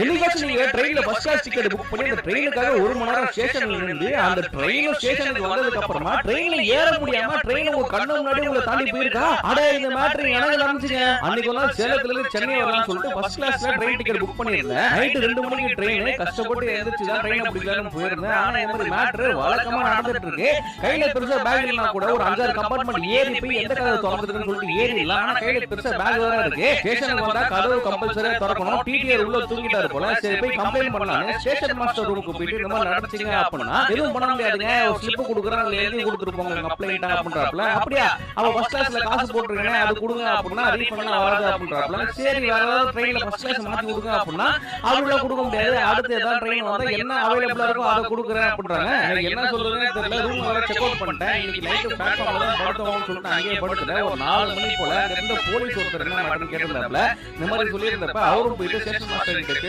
என்னைக்காச்சும் நீங்க ட்ரெயின்ல ஃபர்ஸ்ட் கிளாஸ் டிக்கெட் புக் பண்ணி அந்த ட்ரெயினுக்காக 1 மணி நேரம் ஸ்டேஷன்ல நின்று அந்த ட்ரெயின் ஸ்டேஷனுக்கு வந்ததுக்கு அப்புறமா ட்ரெயின்ல ஏற முடியாம ட்ரெயின் உங்க கண்ணு முன்னாடி உங்களை தாண்டி போயிருக்கா? அட இந்த மேட்டர் எனக்கு நடந்துச்சுங்க. அன்னைக்கு ஒரு நாள் சேலத்துல இருந்து சென்னை வரலாம்னு சொல்லிட்டு ஃபர்ஸ்ட் கிளாஸ்ல ட்ரெயின் டிக்கெட் புக் பண்ணிருந்தேன். நைட் 2 மணிக்கு ட்ரெயின், கஷ்டப்பட்டு எழுந்திருச்சு தான் ட்ரெயினை பிடிக்கலாம்னு போயிருந்தேன். ஆனா இந்த மாதிரி மேட்டர் வழக்கமா நடந்துட்டு இருக்கு. கையில பெருசா பேக் இல்லனா கூட ஒரு 5-6 கம்பார்ட்மெண்ட் ஏறி போய் எந்த கதவு திறந்துருக்குன்னு சொல்லிட்டு ஏறிடலாம். ஆனா கையில பெருசா பேக் வேற இருக்கு. ஸ்டேஷனுக்கு வந்தா கதவு கம்பல்சரியா திறக்கணும். டிடிஆர் உள்ள தூங்கிட்டாரு போல. சரி போய் கம்ப்ளைண்ட் பண்ணலாம்னு ஸ்டேஷன் மாஸ்டர் ரூமுக்கு போயிட்டு இந்த மாதிரி நடந்துச்சுங்க அப்படின்னா எதுவும் பண்ண முடியாதுங்க. ஒரு ஸ்லிப் கொடுக்குறேன், அதுல எழுதி கொடுத்துருப்போங்க கம்ப்ளைண்ட் அப்படின்றாப்ல. அப்படியா அவ ஃபர்ஸ்ட் கிளாஸ்ல காசு போட்டுருக்கேன் அது கொடுங்க அப்படின்னா ரீஃபண்ட்லாம் வராது அப்படின்றாப்ல. சரி வேற ஏதாவது ட்ரெயின்ல ஃபர்ஸ்ட் கிளாஸ் மாத்தி கொடுங்க அப்படின்னா அவங்கள கொடுக்க முடியாது. அடுத்து ஏதாவது ட்ரெயின் வந்தா என்ன அவைலபிளா இருக்கோ அதை கொடுக்குறேன் அப்படின்றாங்க. எனக்கு என்ன சொல்றதுன்னு தெரியல. ரூம் வர செக் அவுட் பண்ணிட்டேன். இன்னைக்கு நைட்டு பிளாட்ஃபார்ம்ல தான் படுத்தோம்னு சொல்லிட்டு அங்கேயே படுத்துட்டேன். ஒரு 4 மணி போல இருந்த போலீஸ் ஒருத்தர் என்ன மேட்டர்னு கேட்டிருந்தாப்ல. இந்த மாதிரி சொல்லியிருந்தப்ப அவரும் போயிட்டு ஸ்டேஷன் மாஸ்டர் கிட்ட